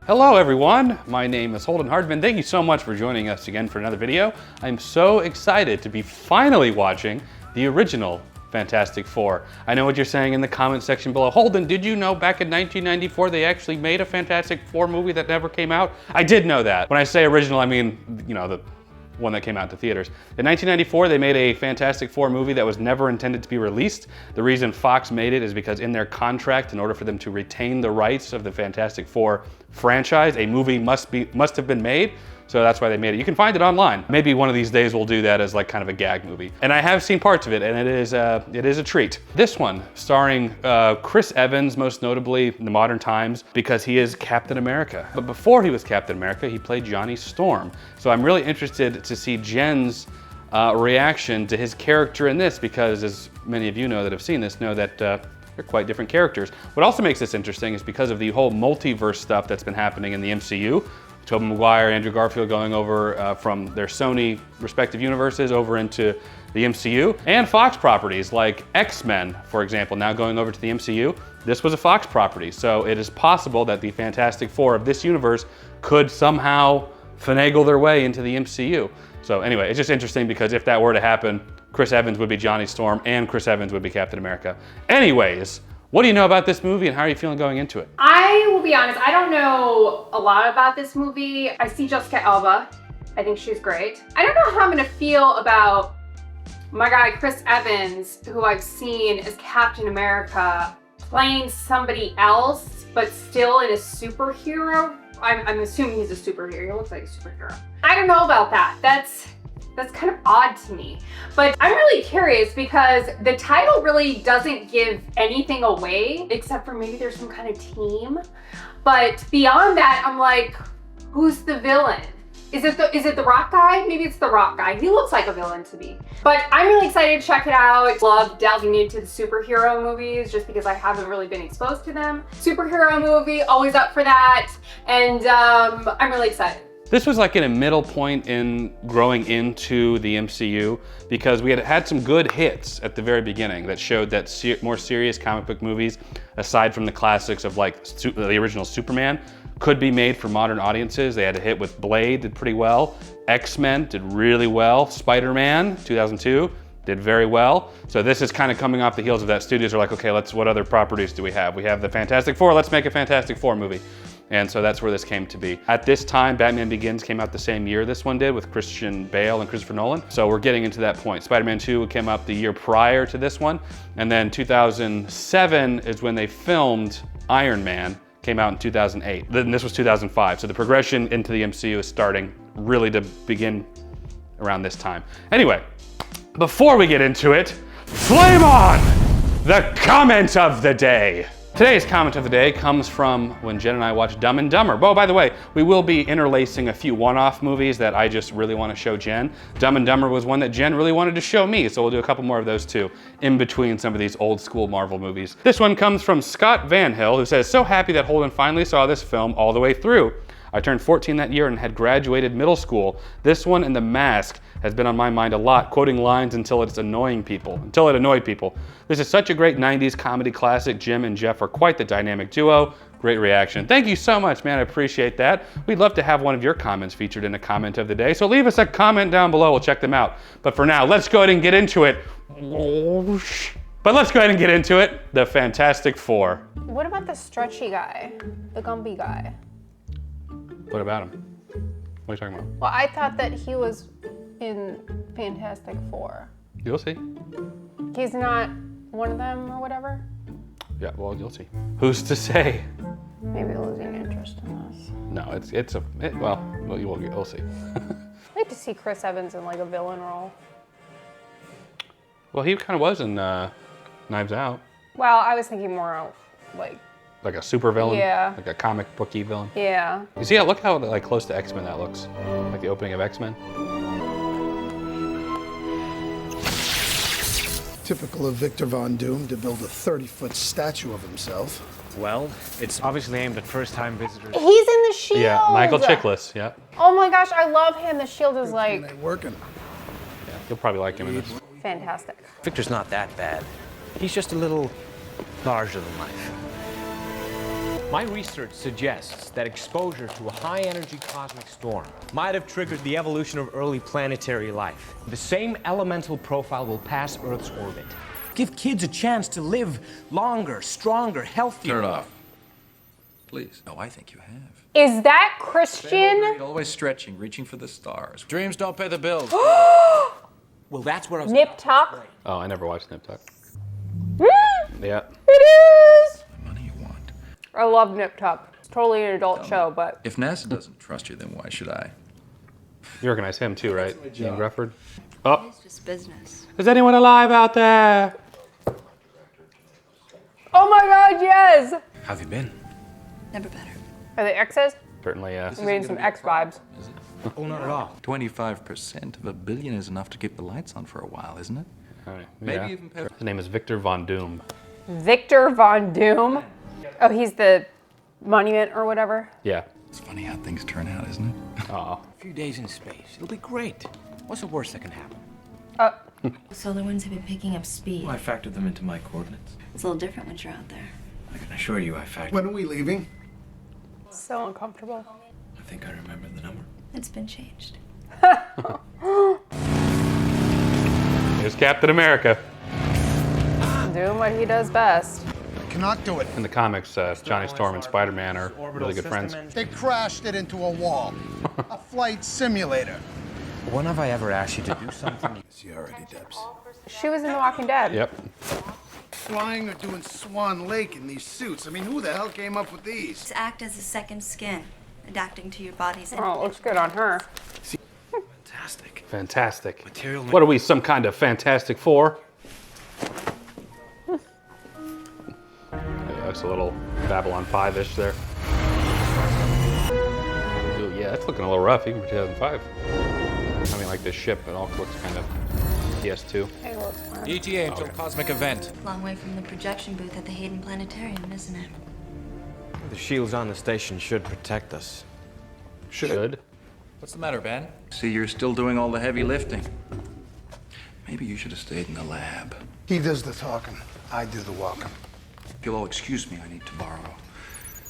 Hello everyone, my name is Holden Hardman. Thank you so much for joining us again for another video. I'm so excited to be finally watching the original Fantastic Four. I know what you're saying in the comment section below. Holden, did you know back in 1994 they actually made a Fantastic Four movie that never came out? I did know that. When I say original, I mean, you know, the one that came out to theaters. In 1994, they made a Fantastic Four movie that was never intended to be released. The reason Fox made it is because in their contract, in order for them to retain the rights of the Fantastic Four franchise, a movie must have been made. So that's why they made it. You can find it online. Maybe one of these days we'll do that as like kind of a gag movie. And I have seen parts of it, and it is a treat. This one, starring Chris Evans, most notably in the modern times, because he is Captain America. But before he was Captain America, he played Johnny Storm. So I'm really interested to see Jen's reaction to his character in this, because as many of you know that have seen this know that they're quite different characters. What also makes this interesting is because of the whole multiverse stuff that's been happening in the MCU. Tobey Maguire, Andrew Garfield going over from their Sony respective universes over into the MCU, and Fox properties like X-Men, for example, now going over to the MCU. This was a Fox property, so it is possible that the Fantastic Four of this universe could somehow finagle their way into the MCU. So anyway, it's just interesting because if that were to happen, Chris Evans would be Johnny Storm and Chris Evans would be Captain America. Anyways, what do you know about this movie and how are you feeling going into it? I will be honest, I don't know a lot about this movie. I see Jessica Alba. I think she's great. I don't know how I'm gonna feel about my guy Chris Evans, who I've seen as Captain America, playing somebody else, but still in a superhero. I'm assuming he's a superhero. He looks like a superhero. I don't know about that. That's kind of odd to me. But I'm really curious because the title really doesn't give anything away, except for maybe there's some kind of team. But beyond that, I'm like, who's the villain? Is it the Rock guy? Maybe it's the Rock guy. He looks like a villain to me. But I'm really excited to check it out. Love delving into the superhero movies just because I haven't really been exposed to them. Superhero movie, always up for that. And I'm really excited. This was like in a middle point in growing into the MCU because we had some good hits at the very beginning that showed that more serious comic book movies, aside from the classics of like the original Superman, could be made for modern audiences. They had a hit with Blade, did pretty well. X-Men did really well. Spider-Man, 2002, did very well. So this is kind of coming off the heels of that. Studios are like, okay, what other properties do we have? We have the Fantastic Four, let's make a Fantastic Four movie. And so that's where this came to be. At this time, Batman Begins came out the same year this one did with Christian Bale and Christopher Nolan. So we're getting into that point. Spider-Man 2 came out the year prior to this one. And then 2007 is when they filmed Iron Man, came out in 2008. Then this was 2005. So the progression into the MCU is starting really to begin around this time. Anyway, before we get into it, flame on! The comment of the day. Today's comment of the day comes from when Jen and I watched Dumb and Dumber. Oh, by the way, we will be interlacing a few one-off movies that I just really want to show Jen. Dumb and Dumber was one that Jen really wanted to show me, so we'll do a couple more of those too, in between some of these old school Marvel movies. This one comes from Scott Van Hill, who says, so happy that Holden finally saw this film all the way through. I turned 14 that year and had graduated middle school. This one and The Mask has been on my mind a lot, quoting lines until it annoyed people. This is such a great 90s comedy classic. Jim and Jeff are quite the dynamic duo. Great reaction. Thank you so much, man. I appreciate that. We'd love to have one of your comments featured in a comment of the day, so leave us a comment down below. We'll check them out. But for now, let's go ahead and get into it. The Fantastic Four. What about the stretchy guy? The Gumby guy? What about him? What are you talking about? Well, I thought that he was in Fantastic Four. You'll see. He's not one of them or whatever? Yeah, well, you'll see. Who's to say? Maybe losing interest in this. No, we'll see. I'd like to see Chris Evans in like a villain role. Well, he kind of was in Knives Out. Well, I was thinking more like a super villain? Yeah. Like a comic booky villain? Yeah. You see, look how like close to X-Men that looks. Like the opening of X-Men. Typical of Victor Von Doom to build a 30-foot statue of himself. Well, it's obviously aimed at first-time visitors. He's in The Shield! Yeah, Michael Chiklis, yeah. Oh my gosh, I love him. The Shield is like... Ain't working. Yeah, you'll probably like him in this. Fantastic. Victor's not that bad. He's just a little larger than life. My research suggests that exposure to a high-energy cosmic storm might have triggered the evolution of early planetary life. The same elemental profile will pass Earth's orbit. Give kids a chance to live longer, stronger, healthier. Turn it off. Please. No, I think you have. Is that Christian? Always stretching, reaching for the stars. Dreams don't pay the bills. Well, that's where I was. Nip Tuck? Oh, I never watched Nip Tuck. Yeah. It is! The money you want. I love Nip Tuck. It's totally an adult show, but... If NASA doesn't trust you, then why should I? You recognize him too, right? Ian Grufford. Oh. It's just business. Is anyone alive out there? Oh my god, yes! How have you been? Never better. Are they exes? Certainly, yeah. I'm getting some X vibes. Oh, not at all. 25% of $1 billion is enough to keep the lights on for a while, isn't it? All right. Maybe Yeah. even better. His name is Victor Von Doom. Victor Von Doom? Oh, he's the monument or whatever? Yeah. It's funny how things turn out, isn't it? Oh. A few days in space. It'll be great. What's the worst that can happen? Solar winds have been picking up speed. Well, I factored them into my coordinates. It's a little different when you're out there. I can assure you I factored. When are we leaving? So uncomfortable. I think I remember the number. It's been changed. Here's Captain America. Doing what he does best. Cannot do it. In the comics, Johnny Storm and Spider-Man are really good friends. They crashed it into a wall. A flight simulator. When have I ever asked you to do something? See already, Debs. She was in The Walking Dead. Yep. Flying or doing Swan Lake in these suits. I mean, who the hell came up with these? To act as a second skin, adapting to your body's Oh, it looks good on her. Fantastic. Fantastic. Material. What are we, some kind of Fantastic Four? That's a little Babylon 5-ish there. Ooh, yeah, that's looking a little rough, even for 2005. I mean, like this ship, it all looks kind of PS2. Hey, looks fun. ETA until cosmic event. Long way from the projection booth at the Hayden Planetarium, isn't it? The shields on the station should protect us. Should. What's the matter, Ben? See, you're still doing all the heavy lifting. Maybe you should have stayed in the lab. He does the talking. I do the walking. If you'll all excuse me, I need to borrow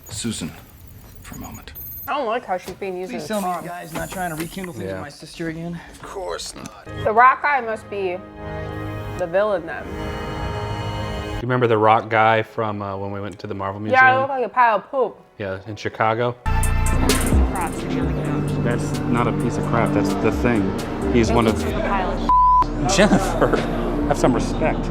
Susan for a moment. I don't like how she's being used Please as tell a me you prom. guys not trying to rekindle things Yeah. with my sister again. Of course not. The rock guy must be the villain then. You remember the rock guy from when we went to the Marvel Museum? Yeah, I look like a pile of poop. Yeah, in Chicago. Crap. That's not a piece of crap, that's the thing. He's one of... A pile of Jennifer, have some respect.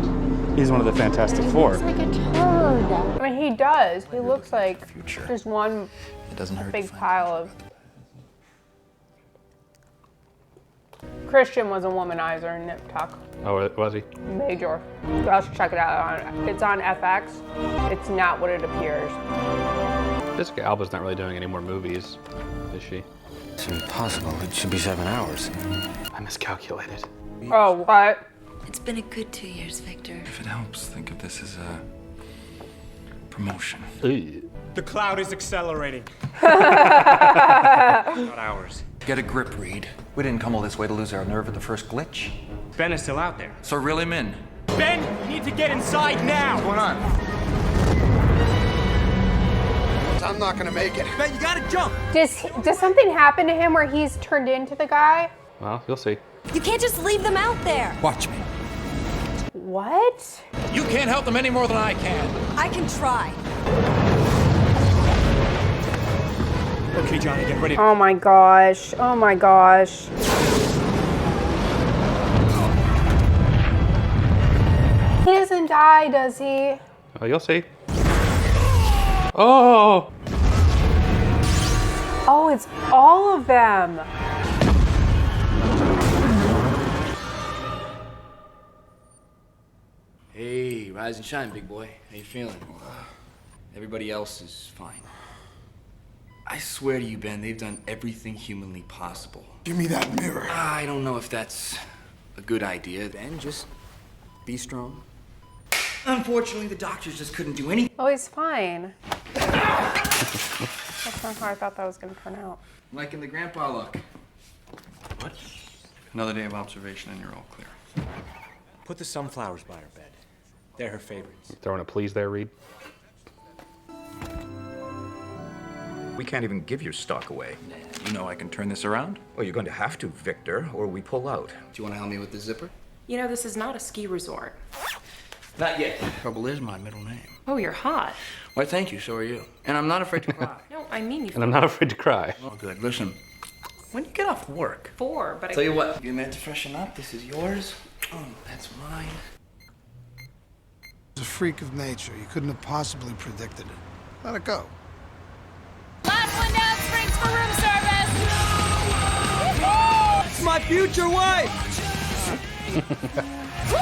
He's one of the Fantastic Four. like a turd. I mean, he does. He looks like Future. just one It doesn't hurt. big to find pile out of... about Christian was a womanizer in Nip Tuck. Oh, was he? Major. You guys should check it out. It's on FX. It's not what it appears. Jessica Alba's not really doing any more movies, is she? It's impossible. It should be 7 hours. I miscalculated. Oh, what? It's been a good 2 years, Victor. If it helps, think of this as a promotion. The cloud is accelerating. Not ours. Get a grip, Reed. We didn't come all this way to lose our nerve at the first glitch. Ben is still out there. So reel him in. Ben, you need to get inside now. What's going on? I'm not gonna make it. Ben, you gotta jump. Does something happen to him where he's turned into the guy? Well, you'll see. You can't just leave them out there. Watch me. What? You can't help them any more than I can. I can try. Okay, Johnny, get ready. Oh my gosh. Oh my gosh. He doesn't die, does he? Oh, you'll see. Oh! Oh, it's all of them. Hey, rise and shine, big boy. How you feeling? Everybody else is fine. I swear to you, Ben, they've done everything humanly possible. Give me that mirror. I don't know if that's a good idea. Then just be strong. Unfortunately, the doctors just couldn't do anything. Oh, he's fine. That's not how I thought that was going to turn out. Like in the grandpa look. What? Another day of observation and you're all clear. Put the sunflowers by her bed. They're her favorites. Throwing a please there, Reed. We can't even give your stock away. You know I can turn this around? Well, you're going to have to, Victor, or we pull out. Do you want to help me with the zipper? You know, this is not a ski resort. Not yet. Trouble is my middle name. Oh, you're hot. Why, thank you, so are you. And I'm not afraid to cry. No, I mean you. And I'm not afraid to cry. Oh, good. Listen, when do you get off work? 4, but Tell you what, you meant to freshen up. This is yours. Oh, that's mine. It's a freak of nature. You couldn't have possibly predicted it. Let it go. Last one down, springs for room service. It's my future wife.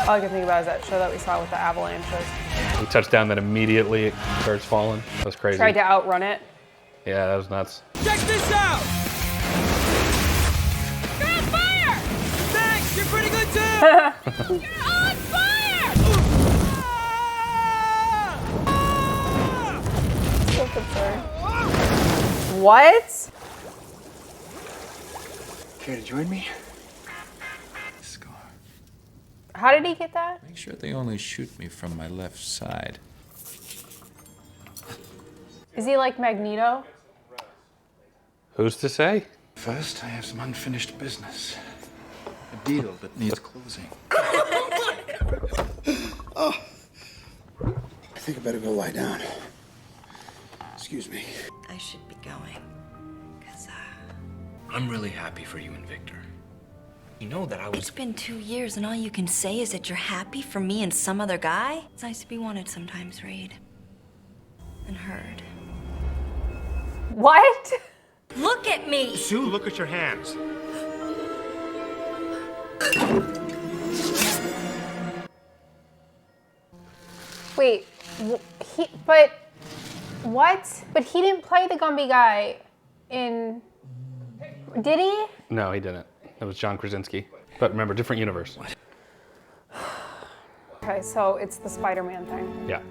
All I can think about is that show that we saw with the avalanches. He touched down, then immediately it starts falling. That was crazy. Tried to outrun it. Yeah, that was nuts. Check this out. You're on fire! Thanks, you're pretty good too. You're on fire! So concerned. What? Care to join me? How did he get that? Make sure they only shoot me from my left side. Is he like Magneto? Who's to say? First, I have some unfinished business. A deal that needs closing. Oh. I think I better go lie down. Excuse me. I should be going. Because, I'm really happy for you and Victor. You know that I was... It's been 2 years and all you can say is that you're happy for me and some other guy? It's nice to be wanted sometimes, Reed. And heard. What? Look at me! Sue, look at your hands. Wait, what? But he didn't play the Gumby guy in, did he? No, he didn't. It was John Krasinski. But remember, different universe. Okay, so it's the Spider-Man thing. Yeah.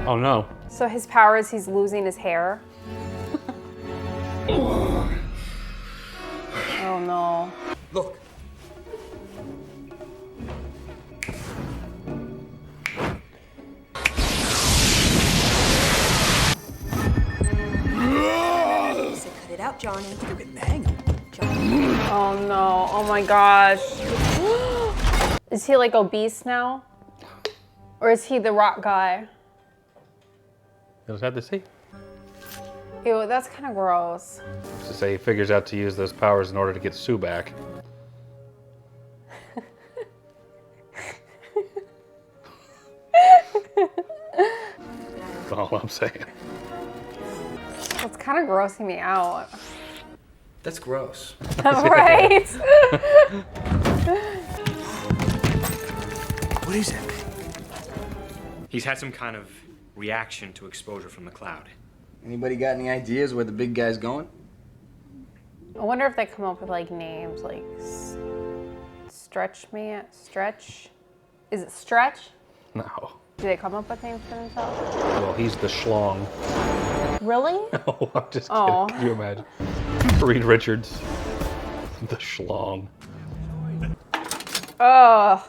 Oh no. So his power is he's losing his hair? Oh no. Look. So cut it out, Johnny. You're getting the hang of it. Oh no, oh my gosh. Is he like obese now? Or is he the rock guy? You'll just have to see. Ew, that's kind of gross. To say he figures out to use those powers in order to get Sue back. That's all I'm saying. It's kind of grossing me out. That's gross. Right? What is it? He's had some kind of reaction to exposure from the cloud. Anybody got any ideas where the big guy's going? I wonder if they come up with like names like Stretch Man, Stretch? Is it Stretch? No. Do they come up with names for themselves? Well, he's the schlong. Really? Oh, I'm just kidding. Oh. Can you imagine? Reed Richards. The schlong. Oh.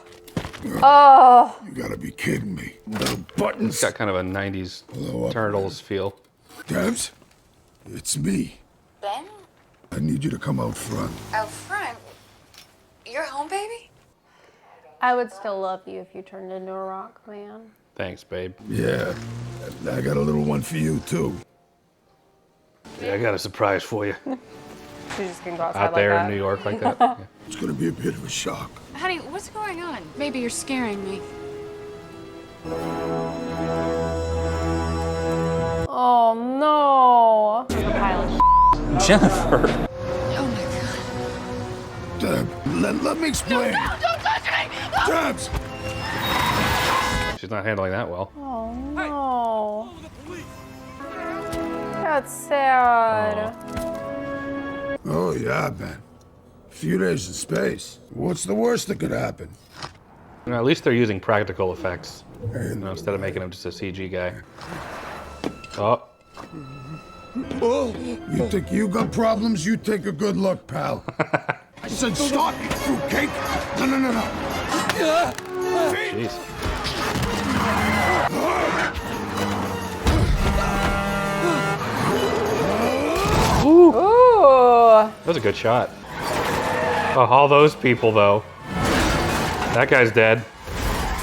Oh. You gotta be kidding me. No buttons. It's got kind of a 90s Turtles feel. Devs, it's me. Ben? I need you to come out front. Out front? You're home, baby? I would still love you if you turned into a rock man. Thanks, babe. Yeah, I got a little one for you, too. Yeah, I got a surprise for you. You just can go outside Out there like that. in New York like that. Yeah. It's gonna be a bit of a shock. Honey, what's going on? Maybe you're scaring me. Oh no. Jennifer. Oh my god. Deb, let me explain. No, don't touch me! No! Debs! She's not handling that well. Oh no. That's sad. Oh, yeah, Ben. A few days in space. What's the worst that could happen? You know, at least they're using practical effects And, instead of making him just a CG guy. Oh, oh, you think you got problems? You take a good look, pal. I said stop, you fruitcake! No. jeez. Ooh. Ooh. That was a good shot. Oh, all those people, though. That guy's dead.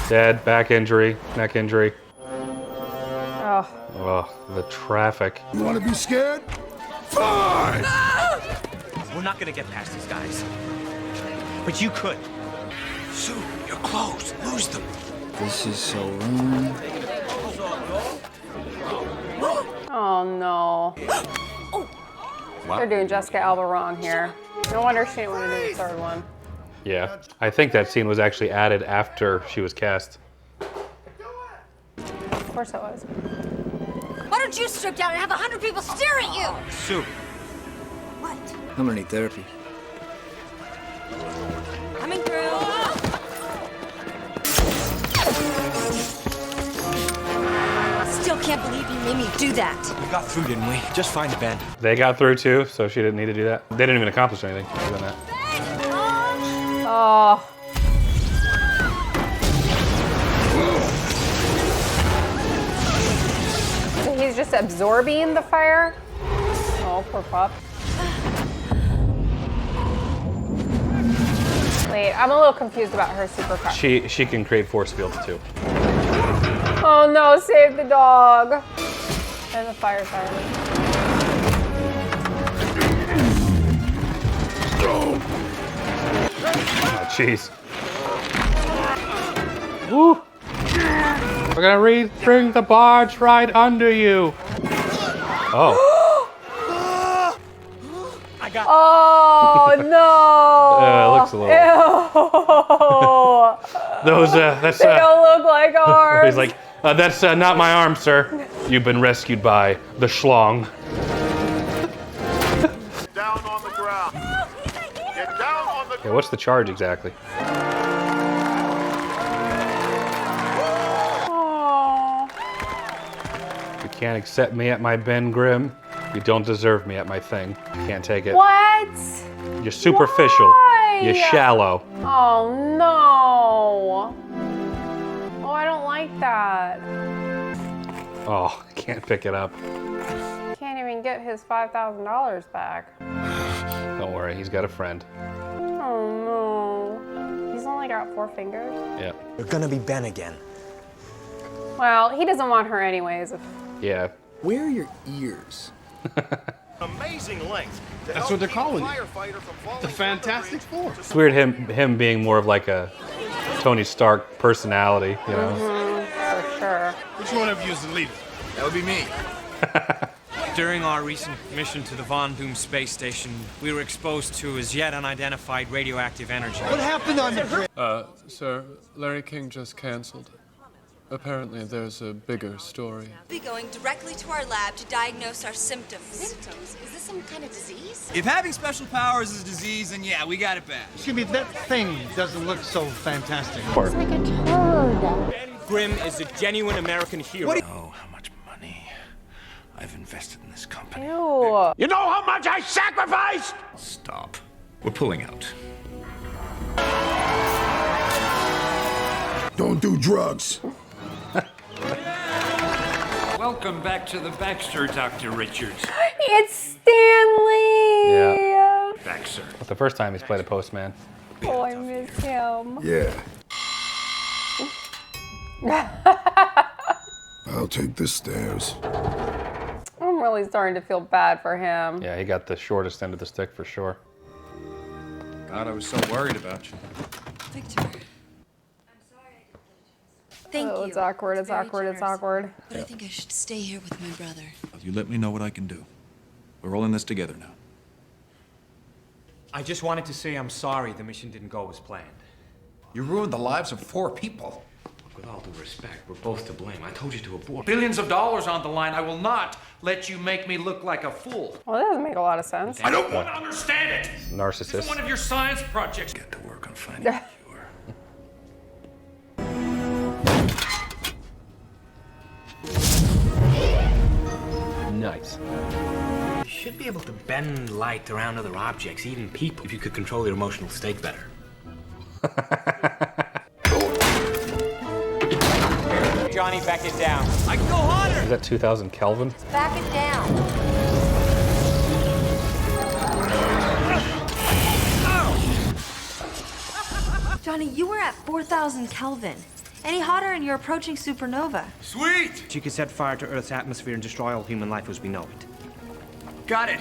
Dead. Back injury. Neck injury. Oh. Oh, the traffic. You want to be scared? Fine! We're not gonna get past these guys. But you could. Sue, you're close. Lose them. This is so wrong. Oh no. They're doing Jessica Alba wrong here. No wonder she didn't want to do the third one. Yeah. I think that scene was actually added after she was cast. Of course it was. Why don't you strip down and have 100 people stare at you? Sue. What? I'm gonna need therapy. Coming through. Still can't believe you made me do that. We got through, didn't we? Just find Ben. They got through too, so she didn't need to do that. They didn't even accomplish anything other than that. Oh. So he's just absorbing the fire? Oh, poor pup. Wait, I'm a little confused about her superpower. She can create force fields too. Oh no, save the dog. And the fire siren. Oh, jeez. Woo! We're gonna bring the barge right under you. Oh. I got. Oh no! It looks a little. Ew. Those that's. They don't look like ours. He's like, that's not my arm, sir. You've been rescued by the schlong. Down on the ground. Get down on the Yeah, what's the charge exactly? Aw. You can't accept me at my Ben Grimm. You don't deserve me at my thing. You can't take it. What? You're superficial. Why? You're shallow. Oh no. Oh, I don't like that. Oh, I can't pick it up. Can't even get his $5,000 back. Don't worry, he's got a friend. Oh no. He's only got 4 fingers. Yeah. You're gonna be Ben again. Well, he doesn't want her anyways. Yeah. Where are your ears? amazing length. That's what they're calling it. The Fantastic Four. It's weird him being more of like a Tony Stark personality, you know. For sure. Which one of you is the leader? That would be me. During our recent mission to the Von Doom space station, we were exposed to as yet unidentified radioactive energy. What happened on the bridge? Sir, Larry King just canceled. Apparently there's a bigger story. We'll be going directly to our lab to diagnose our symptoms. Symptoms? Is this some kind of disease? If having special powers is a disease, then yeah, we got it bad. Excuse me, that thing doesn't look so fantastic. It's like a turd. Ben Grimm is a genuine American hero. You know how much money I've invested in this company. Ew. You know how much I sacrificed? Stop. We're pulling out. Don't do drugs. Welcome back to the Baxter, Dr. Richards. It's Stanley. Yeah. Back, sir. But the first time he's played a postman. Oh, I miss him. Yeah. I'll take the stairs. I'm really starting to feel bad for him. Yeah, he got the shortest end of the stick for sure. God, I was so worried about you. Victor. Thank Oh, you. it's awkward, it's Very awkward, it's generous. awkward. But I think I should stay here with my brother. You let me know what I can do. We're all in this together now. I just wanted to say I'm sorry the mission didn't go as planned. You ruined the lives of 4 people. With all due respect, we're both to blame. I told you to abort. Billions of dollars on the line. I will not let you make me look like a fool. Well, that doesn't make a lot of sense. I don't want to understand it. Narcissist. It's one of your science projects. Get to work on finding a cure. Nice. You should be able to bend light around other objects, even people, if you could control your emotional state better. Johnny, back it down. I can go harder. Is that 2000 Kelvin? Back it down. Johnny, you were at 4,000 Kelvin. Any hotter and you're approaching supernova. Sweet! She could set fire to Earth's atmosphere and destroy all human life as we know it. Got it.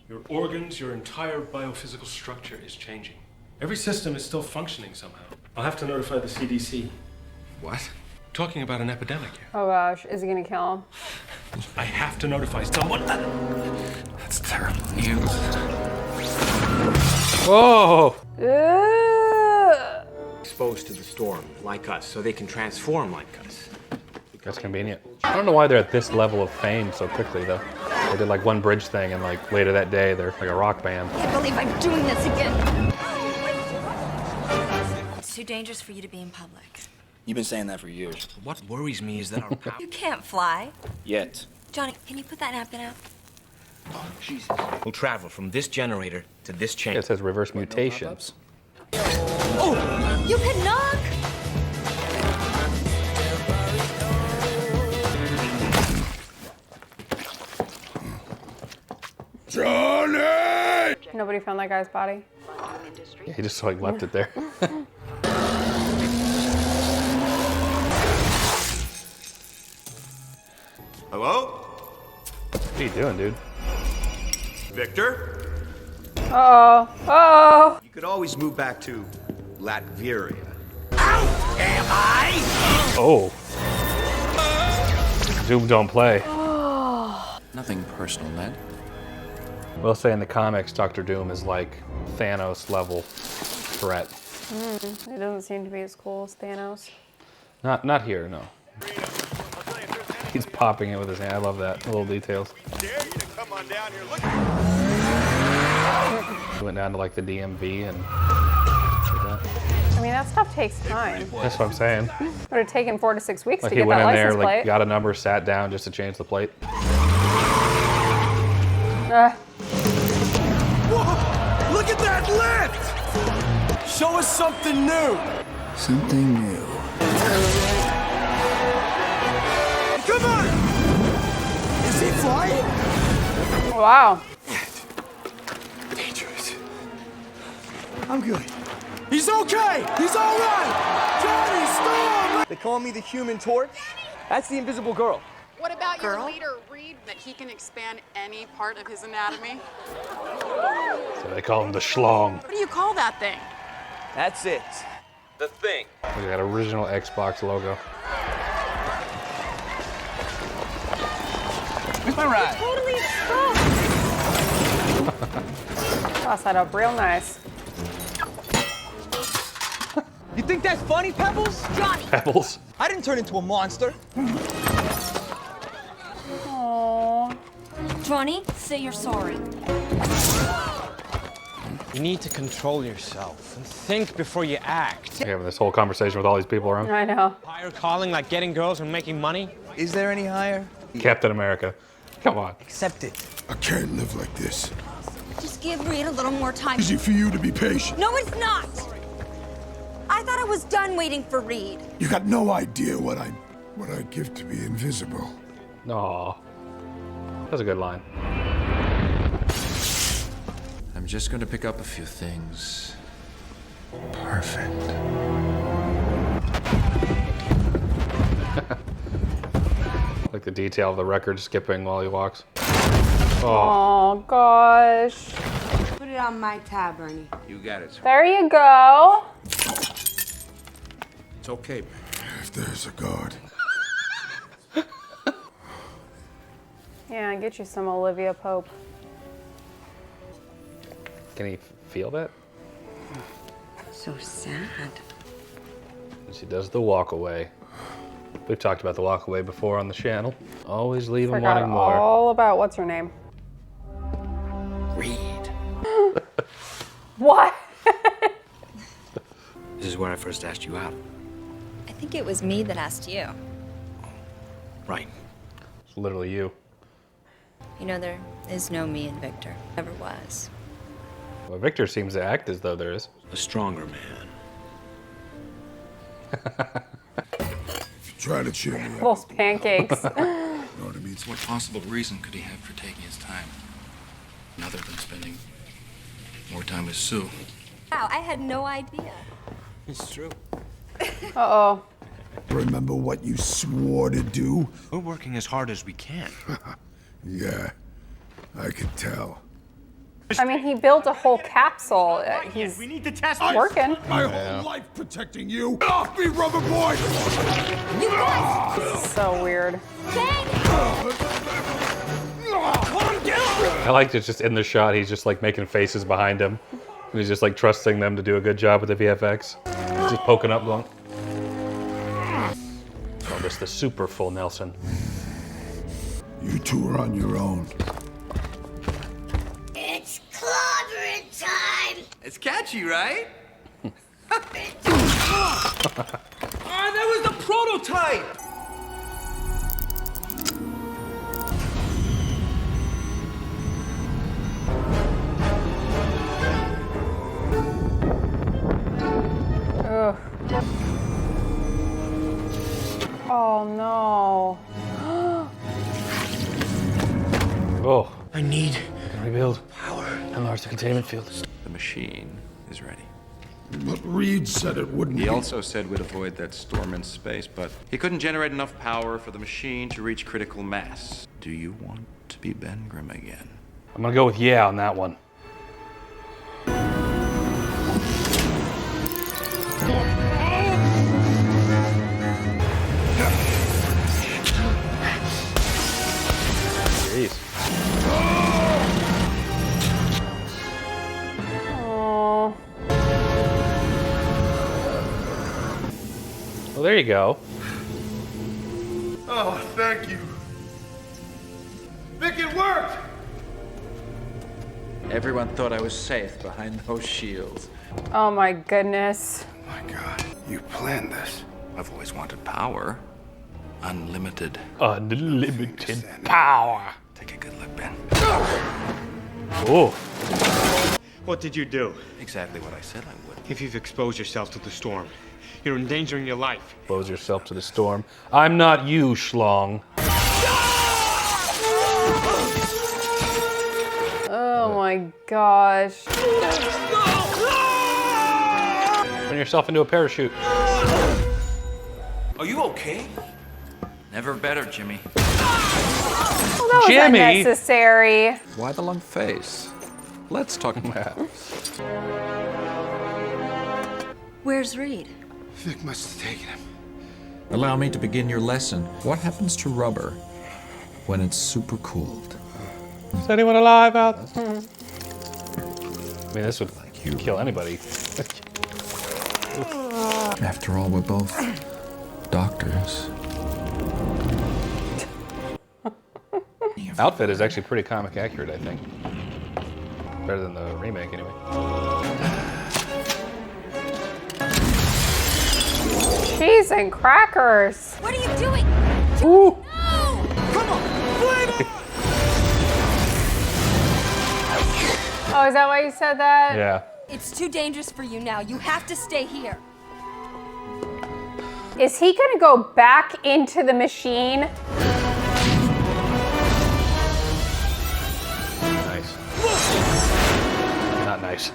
Your organs, your entire biophysical structure is changing. Every system is still functioning somehow. I'll have to notify the CDC. What? Talking about an epidemic here. Oh gosh, is he gonna kill him? I have to notify someone. That's terrible news. Whoa! Ugh. Exposed to the storm, like us, so they can transform like us. That's convenient. I don't know why they're at this level of fame so quickly, though. They did like one bridge thing, and like later that day, they're like a rock band. I can't believe I'm doing this again. It's too dangerous for you to be in public. You've been saying that for years. What worries me is that our power... You can't fly. Yet. Johnny, can you put that napkin out? Oh, Jesus. We'll travel from this generator to this chamber. It says reverse mutation. Oh! You can knock! Johnny! Nobody found that guy's body. Yeah, he just like left it there. Hello? What are you doing, dude? Victor? Uh-oh. Uh-oh. You could always move back to Latveria. Am I? Oh. Doom don't play. Nothing personal, Ned. We'll say in the comics, Dr. Doom is like Thanos level threat. It doesn't seem to be as cool as Thanos. Not here, no. He's popping it with his hand. I love that. Little details. He went down to like the DMV and I mean, that stuff takes time. that's what I'm saying. It would have taken 4 to 6 weeks Like to he get went that in there, license like plate. got a number, sat down just to change the plate. Whoa! Look at that lift! Show us something new. Something new. Come on! Is he flying? Wow. Dangerous. I'm good. He's okay! He's all right! Johnny, stop! They call me the Human Torch. That's the invisible girl. What about your leader, Reed, that he can expand any part of his anatomy? So they call him the Schlong. What do you call that thing? That's it. The thing. Look at that original Xbox logo. Where's my ride? Totally exposed. Toss that up real nice. You think that's funny, Pebbles? Johnny! Pebbles? I didn't turn into a monster. Aww. Johnny, say you're sorry. You need to control yourself and think before you act. You're having this whole conversation with all these people around. I know. Higher calling like getting girls and making money? Is there any higher? Captain America. Come on. Accept it. I can't live like this. Just give Reed a little more time. Easy for you to be patient. No, it's not! I thought I was done waiting for Reed. You got no idea what I'd give to be invisible. Aw. That's a good line. I'm just going to pick up a few things. Perfect. Like the detail of the record skipping while he walks. Oh gosh. Put it on my tab, Ernie. You got it. There you go. It's okay. If there's a God. Yeah, get you some Olivia Pope. Can he feel that? So sad. And she does the walk away. We've talked about the walk away before on the channel. Always leave him Forgot wanting more. all about what's her name. Reed. What? This is where I first asked you out. I think it was me that asked you. Right. It's literally you. You know, there is no me in Victor. Never was. Well, Victor seems to act as though there is. A stronger man. Try to cheer me up. Those pancakes. You know what I mean? What possible reason could he have for taking his time? Other than spending More time with Sue. Wow, I had no idea. It's true. Uh-oh. Remember what you swore to do? We're working as hard as we can. Yeah, I could tell. I mean, he built a whole capsule. He's We need to test working. My whole life protecting you. Get off me, rubber boy! This is so weird. I like it's just in the shot, he's just like making faces behind him. And he's just like trusting them to do a good job with the VFX. He's just poking up going. Oh, this is the super full Nelson. You two are on your own. It's clobbering time! It's catchy, right? That was the prototype! Ugh. Oh no. Oh. I need to rebuild power. Enlarge the containment field. The machine is ready. But Reed said it wouldn't. He also said we'd avoid that storm in space, but he couldn't generate enough power for the machine to reach critical mass. Do you want to be Ben Grimm again? I'm gonna go with yeah on that one. Jeez. Oh. Well, there you go. Oh, thank you. Vic, it worked! Everyone thought I was safe behind those shields. Oh my goodness. My God, you planned this. I've always wanted power. Unlimited. Unlimited power. Take a good look, Ben. Oh. What did you do? Exactly what I said I would. If you've exposed yourself to the storm, you're endangering your life. Expose yourself to the storm. I'm not you, schlong. Oh my gosh. Turn yourself into a parachute. Are you okay? Never better, Jimmy. Well, that was Jimmy! unnecessary. Why the long face? Let's talk about it. Where's Reed? Vic must have taken him. Allow me to begin your lesson. What happens to rubber when it's super cooled? Is anyone alive out there? I mean, this would kill anybody. After all, we're both doctors. Outfit is actually pretty comic accurate, I think. Better than the remake, anyway. Cheese and crackers. What are you doing? Ooh. No! Come on, flame up! Oh, is that why you said that? Yeah. It's too dangerous for you now. You have to stay here. Is he gonna go back into the machine? Nice. Not nice.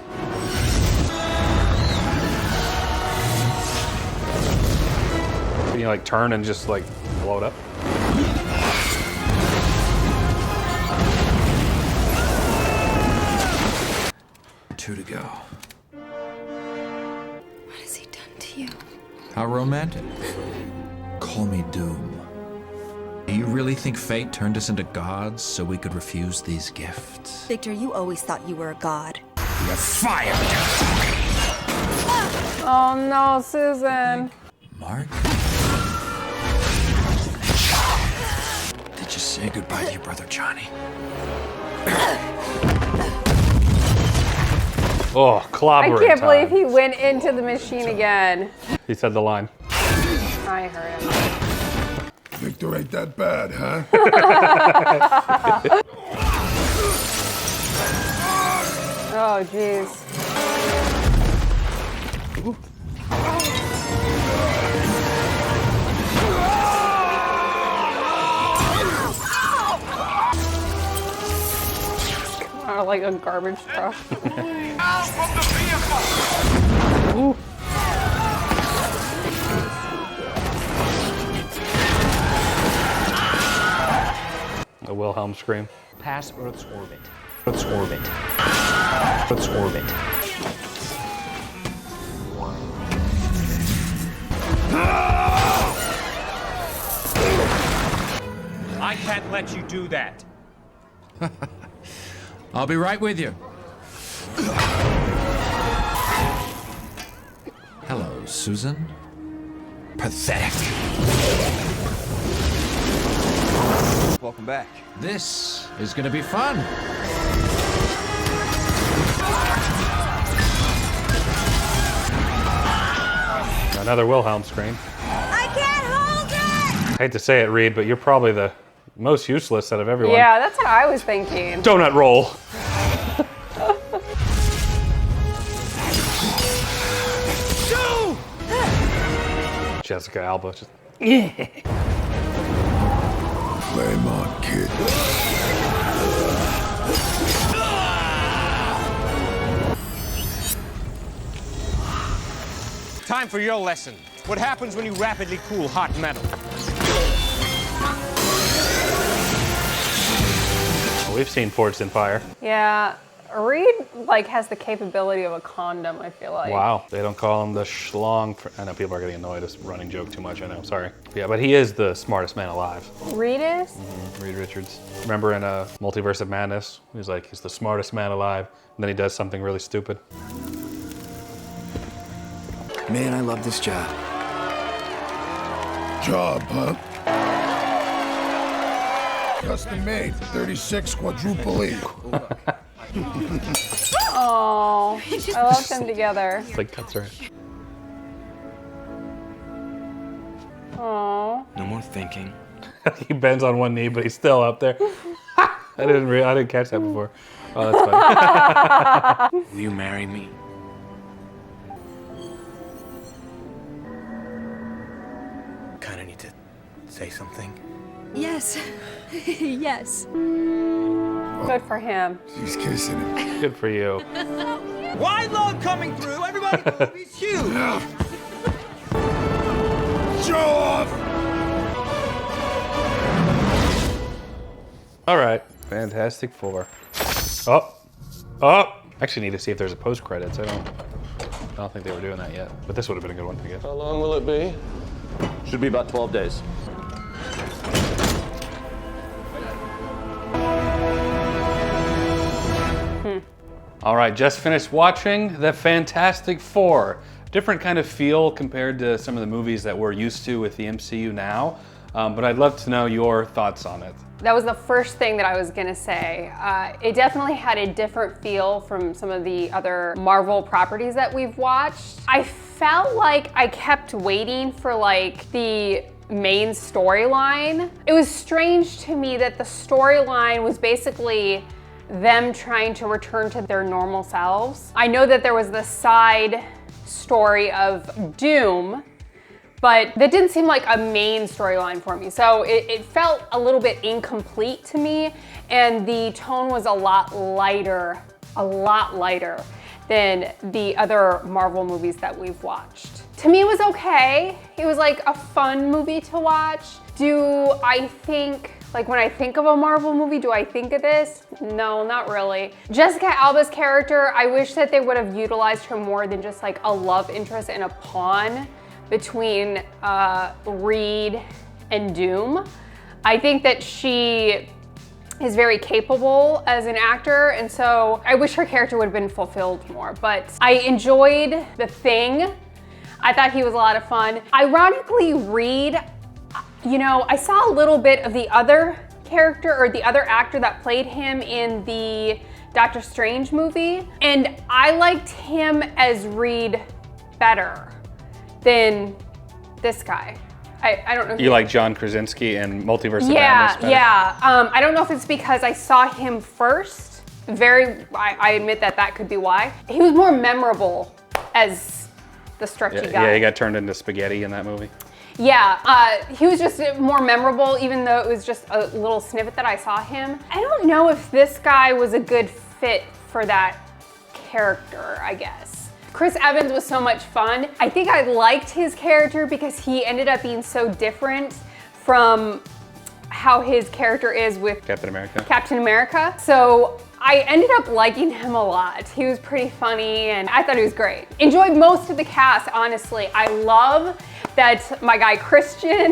Can you like turn and just like blow it up? 2 to go. What has he done to you? How romantic. Call me Doom. Do you really think fate turned us into gods so we could refuse these gifts? Victor, you always thought you were a god. You're fired! Oh no, Susan. Mark? Did you say goodbye to your brother Johnny? Oh, clobbering I can't believe time. he went into the machine again. He said the line. I heard him. Victor ain't that bad, huh? Oh, jeez. out like a garbage truck. Out from the vehicle! Ooh. A Wilhelm scream. Pass Earth's orbit. Earth's orbit. Earth's orbit. I can't let you do that. I'll be right with you. Hello, Susan. Pathetic. Welcome back. This is gonna be fun. Another Wilhelm scream. I can't hold it! I hate to say it, Reed, but you're probably the most useless out of everyone. Yeah, that's what I was thinking. Donut roll. Jessica Alba. Just, yeah. Flame on, kid. Time for your lesson. What happens when you rapidly cool hot metal? We've seen Forged in Fire. Yeah, Reed like has the capability of a condom, I feel like. Wow, they don't call him the schlong. I know people are getting annoyed. It's running joke too much, I know, sorry. Yeah, but he is the smartest man alive. Reed is? Reed Richards. Remember in Multiverse of Madness? He's like, he's the smartest man alive. And then he does something really stupid. Man, I love this job. Job, huh? Custom made, 36 quadruple E. Oh, I love them together. It's like cuts her. Oh. No more thinking. He bends on one knee, but he's still up there. I didn't catch that before. Oh, that's funny. Will you marry me? Kinda need to say something. Yes. Yes. Good for him. He's kissing him. Good for you. Wide load coming through. Everybody move. He's huge. Show off! All right, Fantastic Four. Oh! Actually, need to see if there's a post credits. I don't think they were doing that yet, but this would have been a good one to get. How long will it be? Should be about 12 days. All right, just finished watching The Fantastic Four. Different kind of feel compared to some of the movies that we're used to with the MCU now, but I'd love to know your thoughts on it. That was the first thing that I was gonna say. It definitely had a different feel from some of the other Marvel properties that we've watched. I felt like I kept waiting for like the main storyline. It was strange to me that the storyline was basically them trying to return to their normal selves. I know that there was the side story of Doom, but that didn't seem like a main storyline for me. So it felt a little bit incomplete to me, and the tone was a lot lighter than the other Marvel movies that we've watched. To me, it was okay. It was like a fun movie to watch. Do I think, like when I think of a Marvel movie, do I think of this? No, not really. Jessica Alba's character, I wish that they would have utilized her more than just like a love interest and a pawn between Reed and Doom. I think that she is very capable as an actor, and so I wish her character would have been fulfilled more, but I enjoyed The Thing. I thought he was a lot of fun. Ironically, Reed, you know, I saw a little bit of the other character or the other actor that played him in the Doctor Strange movie, and I liked him as Reed better than this guy. I don't know. You like John Krasinski and Multiverse of Madness better? Yeah. I don't know if it's because I saw him first. I admit that could be why. He was more memorable as the stretchy guy. Yeah, he got turned into spaghetti in that movie. Yeah, he was just more memorable, even though it was just a little snippet that I saw him. I don't know if this guy was a good fit for that character, I guess. Chris Evans was so much fun. I think I liked his character because he ended up being so different from how his character is with Captain America. So I ended up liking him a lot. He was pretty funny and I thought he was great. Enjoyed most of the cast, honestly. I love that my guy Christian,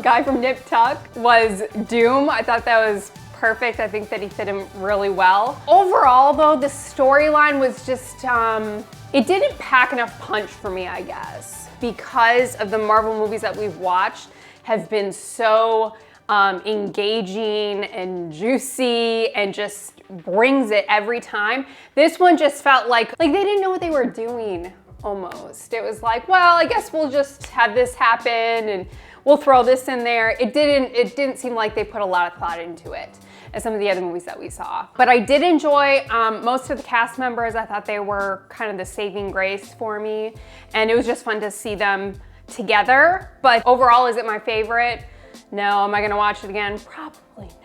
guy from Nip Tuck, was Doom. I thought that was perfect. I think that he fit him really well. Overall though, the storyline was just, it didn't pack enough punch for me, I guess, because of the Marvel movies that we've watched have been so engaging and juicy and just brings it every time. This one just felt like they didn't know what they were doing almost. It was like, well, I guess we'll just have this happen and we'll throw this in there. It didn't seem like they put a lot of thought into it as some of the other movies that we saw. But I did enjoy most of the cast members. I thought they were kind of the saving grace for me. And it was just fun to see them together. But overall, is it my favorite? No. Am I gonna watch it again? Probably not.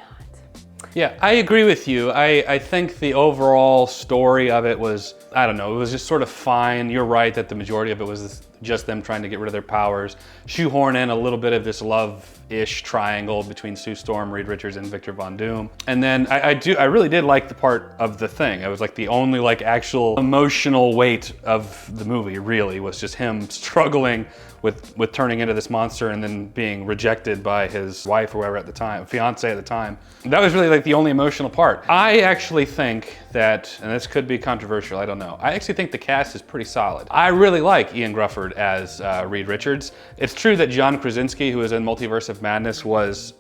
Yeah, I agree with you. I think the overall story of it was, I don't know, it was just sort of fine. You're right that the majority of it was just them trying to get rid of their powers. Shoehorn in a little bit of this love-ish triangle between Sue Storm, Reed Richards, and Victor Von Doom. And then I really did like the part of The Thing. It was like the only like actual emotional weight of the movie really was just him struggling with turning into this monster and then being rejected by his wife or whoever at the time, fiance at the time. That was really like the only emotional part. I actually think that, and this could be controversial, I don't know. I actually think the cast is pretty solid. I really like Ian Grufford as Reed Richards. It's true that John Krasinski, who is in Multiverse of Madness, was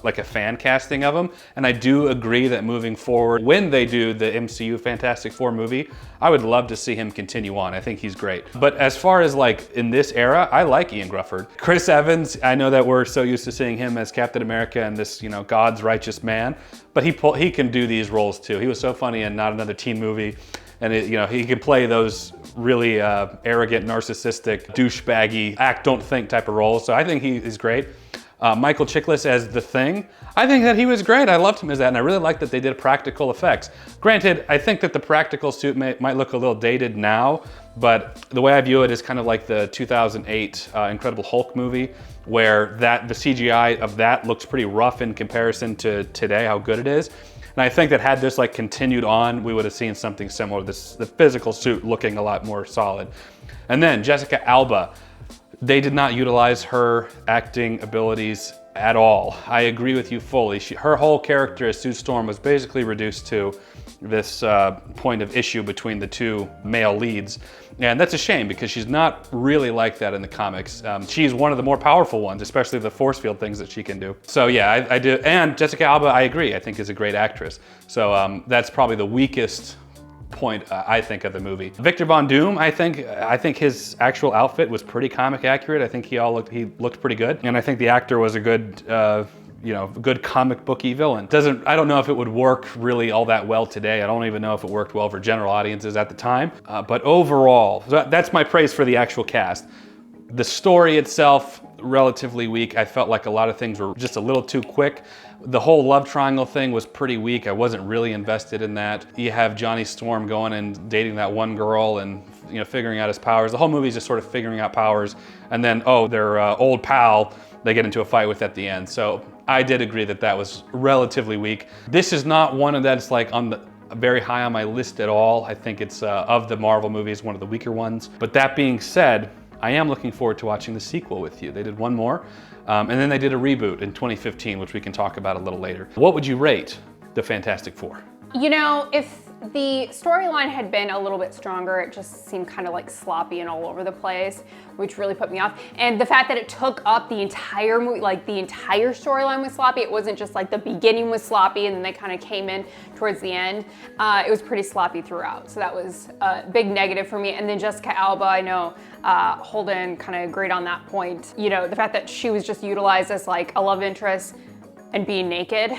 like a fan casting of him. And I do agree that moving forward, when they do the MCU Fantastic Four movie, I would love to see him continue on. I think he's great. But as far as like in this era, I like Ian Grufford. Chris Evans, I know that we're so used to seeing him as Captain America and this, you know, God's righteous man, but he can do these roles too. He was so funny in Not Another Teen Movie, and you know, he can play those really arrogant, narcissistic, douchebaggy, act, don't think type of roles. So I think he is great. Michael Chiklis as The Thing, I think that he was great. I loved him as that, and I really liked that they did practical effects. Granted, I think that the practical suit might look a little dated now, but the way I view it is kind of like the 2008 Incredible Hulk movie, where the CGI of that looks pretty rough in comparison to today, how good it is. And I think that had this like continued on, we would have seen something similar, the physical suit looking a lot more solid. And then Jessica Alba, they did not utilize her acting abilities at all. I agree with you fully. Her whole character as Sue Storm was basically reduced to this point of issue between the two male leads. And that's a shame because she's not really like that in the comics. She's one of the more powerful ones, especially the force field things that she can do. So yeah, I do. And Jessica Alba, I agree, I think is a great actress. So that's probably the weakest point I think of the movie. Victor Von Doom, I think his actual outfit was pretty comic accurate. I think he looked pretty good. And I think the actor was a good, you know, good comic booky villain. I don't know if it would work really all that well today. I don't even know if it worked well for general audiences at the time. But overall, that's my praise for the actual cast. The story itself, relatively weak. I felt like a lot of things were just a little too quick. The whole love triangle thing was pretty weak. I wasn't really invested in that. You have Johnny Storm going and dating that one girl and, you know, figuring out his powers. The whole movie is just sort of figuring out powers. And then, oh, their old pal, they get into a fight with at the end. So I did agree that that was relatively weak. This is not one that's like on the very high on my list at all. I think it's of the Marvel movies, one of the weaker ones. But that being said, I am looking forward to watching the sequel with you. They did one more, and then they did a reboot in 2015, which we can talk about a little later. What would you rate the Fantastic Four? You know, if the storyline had been a little bit stronger, it just seemed kind of like sloppy and all over the place, which really put me off. And the fact that it took up the entire movie, like the entire storyline was sloppy. It wasn't just like the beginning was sloppy and then they kind of came in towards the end. It was pretty sloppy throughout. So that was a big negative for me. And then Jessica Alba, I know Holden kind of agreed on that point. You know, the fact that she was just utilized as like a love interest and being naked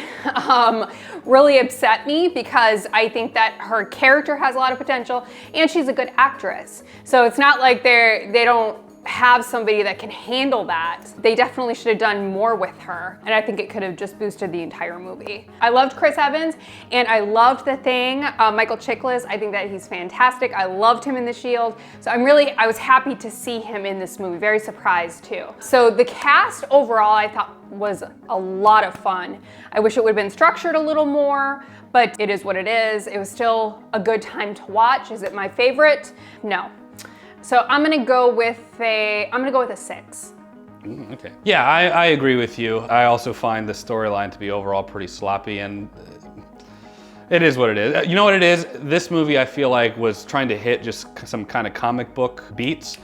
really upset me because I think that her character has a lot of potential and she's a good actress. So it's not like they don't have somebody that can handle that. They definitely should have done more with her, and I think it could have just boosted the entire movie. I loved Chris Evans, and I loved The Thing. Michael Chiklis, I think that he's fantastic. I loved him in The Shield, so I was happy to see him in this movie, very surprised too. So the cast overall I thought was a lot of fun. I wish it would have been structured a little more, but it is what it is. It was still a good time to watch. Is it my favorite? No. So I'm gonna go with a 6. Okay. Yeah, I agree with you. I also find the storyline to be overall pretty sloppy, and it is what it is. You know what it is? This movie I feel like was trying to hit just some kind of comic book beats.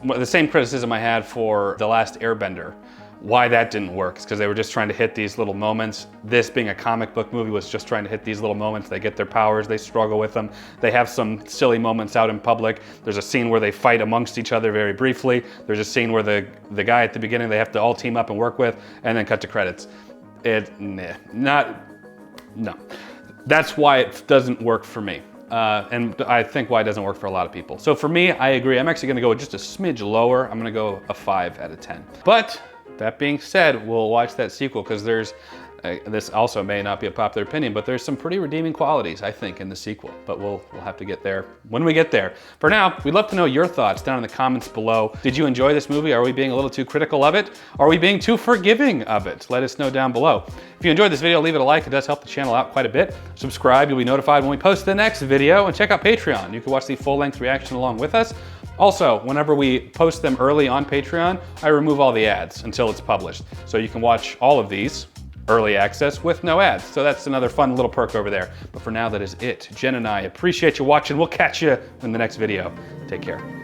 The same criticism I had for The Last Airbender. Why that didn't work is because they were just trying to hit these little moments. This being a comic book movie was just trying to hit these little moments. They get their powers, they struggle with them. They have some silly moments out in public. There's a scene where they fight amongst each other very briefly. There's a scene where the guy at the beginning they have to all team up and work with, and then cut to credits. No. That's why it doesn't work for me. And I think why it doesn't work for a lot of people. So for me, I agree. I'm actually gonna go just a smidge lower. I'm gonna go a 5 out of 10. But that being said, we'll watch that sequel because there's, this also may not be a popular opinion, but there's some pretty redeeming qualities, I think, in the sequel. But we'll have to get there when we get there. For now, we'd love to know your thoughts down in the comments below. Did you enjoy this movie? Are we being a little too critical of it? Are we being too forgiving of it? Let us know down below. If you enjoyed this video, leave it a like. It does help the channel out quite a bit. Subscribe, you'll be notified when we post the next video. And check out Patreon. You can watch the full-length reaction along with us. Also, whenever we post them early on Patreon, I remove all the ads until it's published. So you can watch all of these early access with no ads. So that's another fun little perk over there. But for now, that is it. Jen and I appreciate you watching. We'll catch you in the next video. Take care.